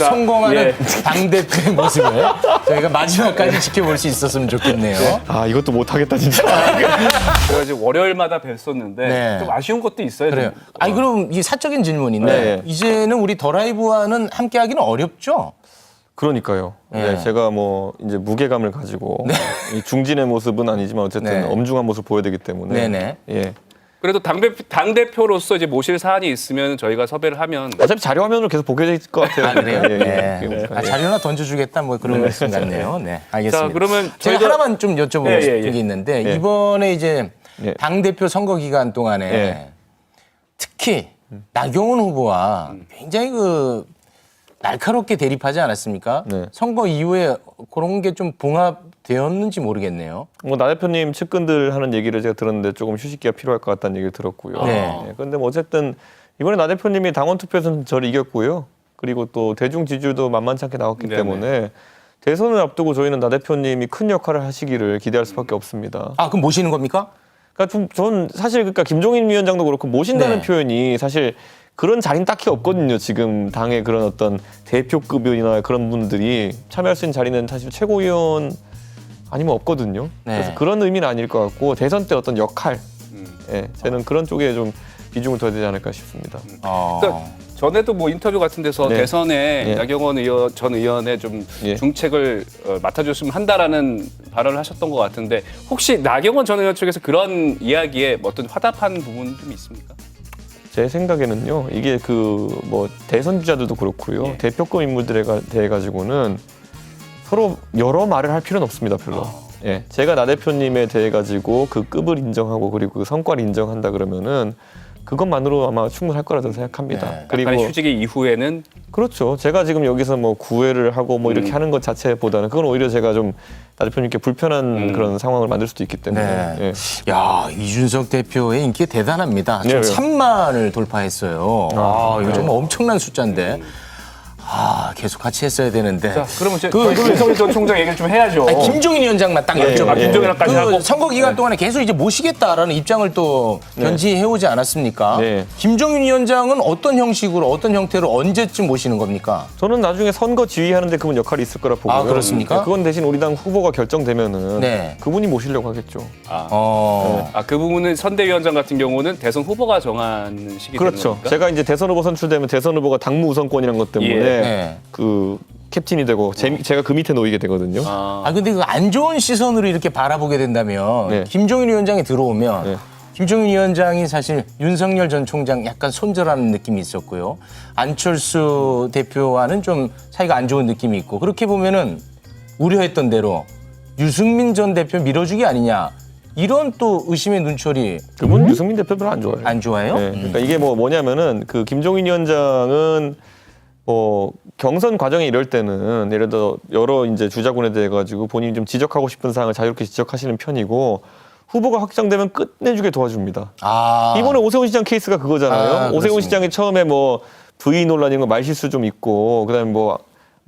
성공하는 예. 당대표의 모습을 저희가 마지막까지 지켜볼 수 있었으면 좋겠네요. 아, 이것도 못하겠다, 진짜. 제가 이제 월요일마다 뵀었는데 네. 좀 아쉬운 것도 있어요. 그래요. 좀. 아니 그럼 이 사적인 질문인데 네. 이제는 우리 더 라이브와는 함께하기는 어렵죠? 그러니까요. 네, 제가 뭐 이제 무게감을 가지고 이 중진의 모습은 아니지만 어쨌든 네. 엄중한 모습을 보여야 되기 때문에. 네네. 예. 그래도 당대표로서 이제 모실 사안이 있으면 저희가 섭외를 하면 어차피 자료 화면으로 계속 보게 될 것 같아요. 아 그래요? 예, 예. 네. 그러니까, 아, 예. 자료나 던져주겠다 뭐 그런 말씀 같네요. 네, 알겠습니다. 자, 그러면 제가 저희가- 하나만 좀 여쭤보고 예, 싶은 예. 게 있는데 예. 이번에 이제 예. 당대표 선거 기간 동안에 예. 특히 나경원 후보와 굉장히 그 날카롭게 대립하지 않았습니까? 네. 선거 이후에 그런 게 좀 봉합되었는지 모르겠네요. 뭐 나 대표님 측근들 하는 얘기를 제가 들었는데 조금 휴식기가 필요할 것 같다는 얘기를 들었고요. 네. 예, 그런데 뭐 어쨌든 이번에 나 대표님이 당원 투표에서는 저를 이겼고요. 그리고 또 대중 지지율도 만만치 않게 나왔기 네네. 때문에 대선을 앞두고 저희는 나 대표님이 큰 역할을 하시기를 기대할 수밖에 없습니다. 아, 그럼 모시는 겁니까? 그러니까 전 사실 그러니까 김종인 위원장도 그렇고 모신다는 네. 표현이 사실 그런 자리는 딱히 없거든요. 지금 당의 그런 어떤 대표급이나 그런 분들이 참여할 수 있는 자리는 사실 최고위원 아니면 없거든요. 네. 그래서 그런 의미는 아닐 것 같고 대선 때 어떤 역할, 예, 저는 그런 쪽에 좀 비중을 둬야 되지 않을까 싶습니다. 그러니까 전에도 뭐 인터뷰 같은 데서 네. 대선에 예. 나경원 전 의원의 좀 예. 중책을 맡아줬으면 한다라는 발언을 하셨던 것 같은데 혹시 나경원 전 의원 쪽에서 그런 이야기에 어떤 화답한 부분 좀 있습니까? 제 생각에는요, 이게 그 뭐 대선 주자들도 그렇고요, 예. 대표급 인물들에 대해 가지고는 서로 여러 말을 할 필요는 없습니다, 별로. 예, 제가 나 대표님에 대해 가지고 그 급을 인정하고 그리고 그 성과를 인정한다 그러면은 그것만으로 아마 충분할 거라고 생각합니다. 네. 그리고 약간의 휴직의 이후에는 그렇죠. 제가 지금 여기서 뭐 구애를 하고 뭐 이렇게 하는 것 자체보다는 그건 오히려 제가 좀 나 대표님께 불편한 그런 상황을 만들 수도 있기 때문에. 네. 예. 야, 이준석 대표의 인기 대단합니다. 네, 지금 3만을 돌파했어요. 아, 이거 정말 엄청난 숫자인데. 아, 계속 같이 했어야 되는데. 자, 그러면 이제 그- 윤석열 전 총장 얘기를 좀 해야죠. 아니, 김종인 위원장만 딱 여쭤볼게요. 아, 김종인랑까지 그 하고. 선거 기간 동안에 계속 이제 모시겠다라는 입장을 또 견지해오지 않았습니까? 네. 김종인 위원장은 어떤 형식으로, 어떤 형태로 언제쯤 모시는 겁니까? 저는 나중에 선거 지휘하는데 그분 역할이 있을 거라 보고요. 아, 그렇습니까? 그건 대신 우리 당 후보가 결정되면은 네. 그분이 모시려고 하겠죠. 그 부분은 선대위원장 같은 경우는 대선 후보가 정하는 시기 되는 그렇죠. 겁니까? 제가 이제 대선 후보 선출되면 대선 후보가 당무 우선권이라는 것 때문에 예. 네. 그 캡틴이 되고 제가 그 밑에 놓이게 되거든요. 아, 근데 그 안 좋은 시선으로 이렇게 바라보게 된다면 네. 김종인 위원장이 들어오면 네. 김종인 위원장이 사실 윤석열 전 총장 약간 손절하는 느낌이 있었고요. 안철수 대표와는 좀 사이가 안 좋은 느낌이 있고 그렇게 보면은 우려했던 대로 유승민 전 대표 밀어주기 아니냐 이런 또 의심의 눈초리 그분 유승민 대표 별로 안 좋아해요. 안 좋아요? 네, 그러니까 이게 뭐 뭐냐면은 그 김종인 위원장은 뭐 경선 과정에 이럴 때는 예를 들어 여러 이제 주자군에 대해 가지고 본인이 좀 지적하고 싶은 사항을 자유롭게 지적하시는 편이고 후보가 확정되면 끝내주게 도와줍니다. 아, 이번에 오세훈 시장 케이스가 그거잖아요. 아, 오세훈 그렇습니다. 시장이 처음에 뭐 부의 논란 이런 거 말실수 좀 있고 그다음에 뭐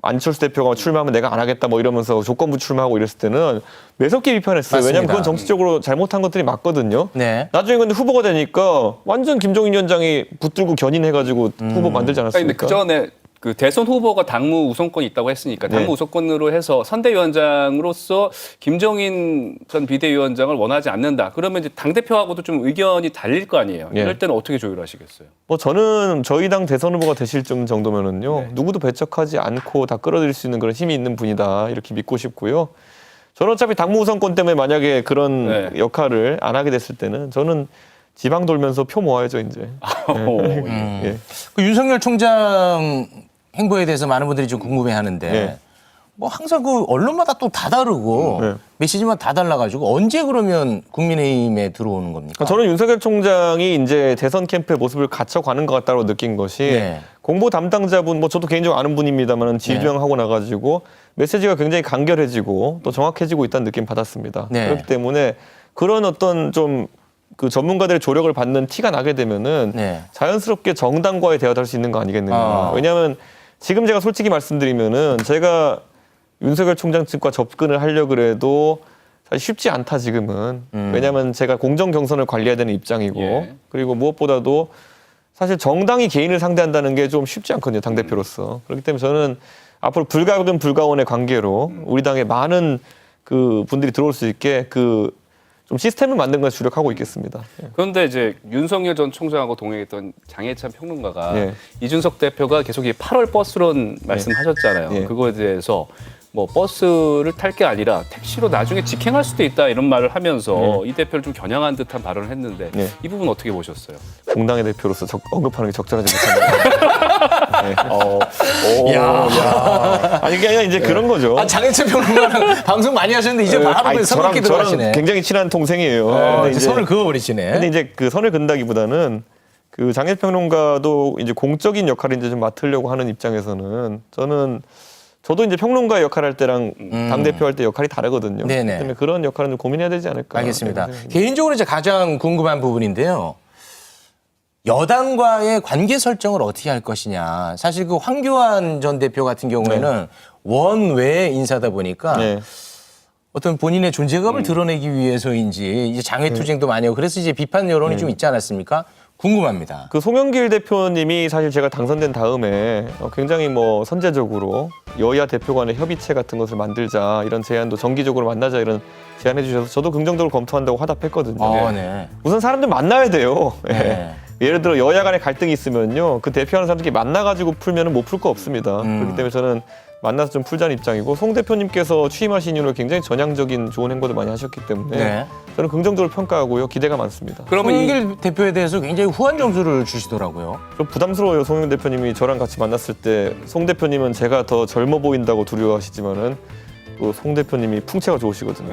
안철수 대표가 출마하면 내가 안 하겠다 뭐 이러면서 조건부 출마하고 이랬을 때는 매섭게 비판했어요. 맞습니다. 왜냐하면 그건 정치적으로 잘못한 것들이 맞거든요. 네. 나중에 근데 후보가 되니까 완전 김종인 위원장이 붙들고 견인해가지고 후보 만들지 아니, 근데 않았습니까? 그 전에 그 대선 후보가 당무 우선권이 있다고 했으니까 당무 네. 우선권으로 해서 선대위원장으로서 김종인 전 비대위원장을 원하지 않는다. 그러면 이제 당 대표하고도 좀 의견이 달릴 거 아니에요. 예. 이럴 때는 어떻게 조율하시겠어요? 뭐 저는 저희 당 대선 후보가 되실 정도면은요 누구도 배척하지 않고 다 끌어들일 수 있는 그런 힘이 있는 분이다 이렇게 믿고 싶고요. 저는 어차피 당무 우선권 때문에 만약에 그런 네. 역할을 안 하게 됐을 때는 저는 지방 돌면서 표 모아야죠 이제. 예. 그 윤석열 총장 행보에 대해서 많은 분들이 좀 궁금해하는데 네. 뭐 항상 그 언론마다 또 다 다르고 네. 메시지만 다 달라가지고 언제 그러면 국민의힘에 들어오는 겁니까? 저는 윤석열 총장이 이제 대선 캠프의 모습을 갖춰가는 것 같다고 느낀 것이 네. 공보 담당자분, 뭐 저도 개인적으로 아는 분입니다만 지휘하고 나가지고 메시지가 굉장히 간결해지고 또 정확해지고 있다는 느낌 받았습니다. 네. 그렇기 때문에 그런 어떤 좀 그 전문가들의 조력을 받는 티가 나게 되면은 네. 자연스럽게 정당과의 대화를 할 수 있는 거 아니겠느냐. 왜냐하면 지금 제가 솔직히 말씀드리면은 제가 윤석열 총장 측과 접근을 하려고 그래도 사실 쉽지 않다 지금은. 왜냐하면 제가 공정 경선을 관리해야 되는 입장이고 예. 그리고 무엇보다도 사실 정당이 개인을 상대한다는 게 좀 쉽지 않거든요, 당대표로서. 그렇기 때문에 저는 앞으로 불가근 불가원의 관계로 우리 당에 많은 그 분들이 들어올 수 있게 그 좀 시스템을 만든 것에 주력하고 있겠습니다. 예. 그런데 이제 윤석열 전 총장하고 동행했던 장해찬 평론가가 예. 이준석 대표가 계속 이 8월 버스론 말씀하셨잖아요. 예. 그거에 대해서 뭐 버스를 탈 게 아니라 택시로 나중에 직행할 수도 있다 이런 말을 하면서 이 대표를 좀 겨냥한 듯한 발언을 했는데 예. 이 부분 어떻게 보셨어요? 공당의 대표로서 언급하는 게 적절하지 못합니다. 네. 야. 아니 그게 아니라 이제 그런 거죠. 아, 장혜철 평론가랑 방송 많이 하셨는데 이제 바로 아니, 선긋기 저랑 들어가시네. 굉장히 친한 동생이에요. 근데 이제 손을 그어버리시네. 근데 이제 그 선을 근다기보다는 그 장혜철 평론가도 이제 공적인 역할을 이제 좀 맡으려고 하는 입장에서는 저도 이제 평론가 역할을 할 때랑 당 대표 할 때 역할이 다르거든요. 네네. 그렇기 때문에 그런 역할은 좀 고민해야 되지 않을까. 알겠습니다. 이런 생각이 개인적으로 이제 가장 궁금한 부분인데요. 여당과의 관계 설정을 어떻게 할 것이냐. 사실 그 황교안 전 대표 같은 경우에는 원외 인사다 보니까 네. 어떤 본인의 존재감을 드러내기 위해서인지 이제 장외투쟁도 많이 하고 그래서 이제 비판 여론이 좀 있지 않았습니까? 궁금합니다. 그 송영길 대표님이 사실 제가 당선된 다음에 굉장히 뭐 선제적으로 여야 대표 간의 협의체 같은 것을 만들자 이런 제안도 정기적으로 만나자 이런 제안해 주셔서 저도 긍정적으로 검토한다고 화답했거든요. 네. 우선 사람들 만나야 돼요. 네. 예를 들어 여야 간의 갈등이 있으면요. 그 대표하는 사람들끼리 만나가지고 풀면은 못 풀 거 없습니다. 그렇기 때문에 저는 만나서 좀 풀자는 입장이고 송 대표님께서 취임하신 이후로 굉장히 전향적인 좋은 행보도 많이 하셨기 때문에 네. 저는 긍정적으로 평가하고요. 기대가 많습니다. 그러면 이 송영길 대표에 대해서 굉장히 후한 점수를 주시더라고요. 좀 부담스러워요. 송영 대표님이 저랑 같이 만났을 때 송 대표님은 제가 더 젊어 보인다고 두려워하시지만은 또 송 대표님이 풍채가 좋으시거든요.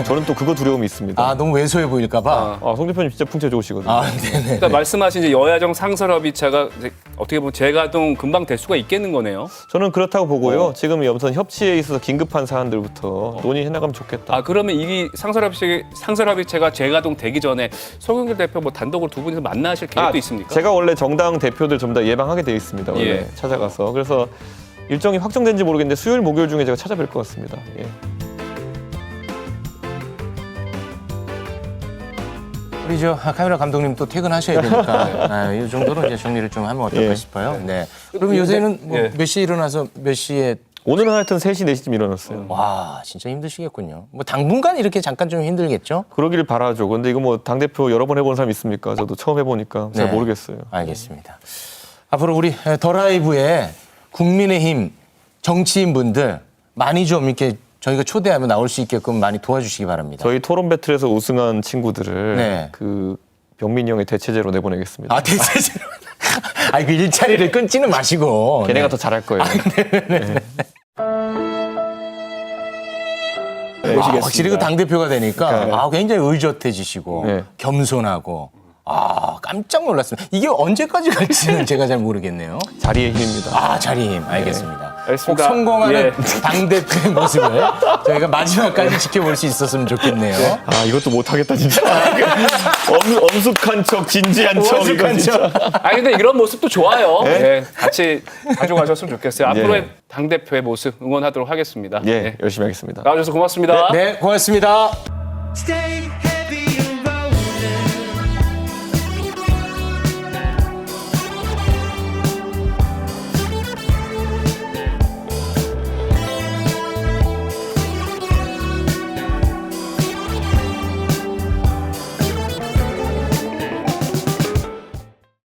저는 또 그거 두려움이 있습니다. 아, 너무 왜소해 보일까봐. 송 대표님 진짜 풍채 좋으시거든요. 아, 네네. 일단 말씀하신 이제 여야정 상설협의체가 이제 어떻게 보면 재가동 금방 될 수가 있겠는 거네요. 저는 그렇다고 보고요. 지금 우선 협치에 있어서 긴급한 사안들부터 논의해 나가면 좋겠다. 아 그러면 이 상설협의체가 재가동 되기 전에 송영길 대표 뭐 단독으로 두 분이서 만나실 계획도 있습니까? 제가 원래 정당 대표들 전부 다 예방하게 돼 있습니다. 원래 예. 찾아가서. 그래서 일정이 확정된지 모르겠는데 수요일, 목요일 중에 제가 찾아뵐 것 같습니다. 예. 우리 저 카메라 감독님 또 퇴근하셔야 되니까 이 정도로 이제 정리를 좀 하면 어떨까 예. 싶어요. 네. 그럼 요새는 뭐 예. 몇 시에 일어나서 몇 시에 오늘은 하여튼 3시, 4시쯤 일어났어요. 와 진짜 힘드시겠군요. 뭐 당분간 이렇게 잠깐 좀 힘들겠죠? 그러길 바라죠. 근데 이거 뭐 당대표 여러 번 해본 사람 있습니까? 저도 처음 해보니까 잘 네. 모르겠어요. 알겠습니다. 앞으로 우리 더 라이브에 국민의힘 정치인분들 많이 좀 이렇게 저희가 초대하면 나올 수 있게끔 많이 도와주시기 바랍니다. 저희 토론 배틀에서 우승한 친구들을 네. 그 병민이 형의 대체제로 내보내겠습니다. 아 대체제로 아니 그 일자리를 끊지는 마시고 걔네가 네. 더 잘할 거예요. 확실히 그 당대표가 되니까 네. 굉장히 의젓해지시고 네. 겸손하고 깜짝 놀랐습니다. 이게 언제까지 갈지는 제가 잘 모르겠네요. 자리의 힘입니다. 자리 힘 알겠습니다. 꼭 알겠습니다. 성공하는 예. 당대표의 모습을 저희가 마지막까지 지켜볼 수 있었으면 좋겠네요. 이것도 못하겠다 진짜. 엄숙한 척, 진지한 척. 이거 어색한 진짜. 척. 근데 이런 모습도 좋아요. 네, 같이 가져가셨으면 좋겠어요. 앞으로의 예. 당대표의 모습 응원하도록 하겠습니다. 예, 열심히 하겠습니다. 나와주셔서 고맙습니다. 네, 고맙습니다. Stay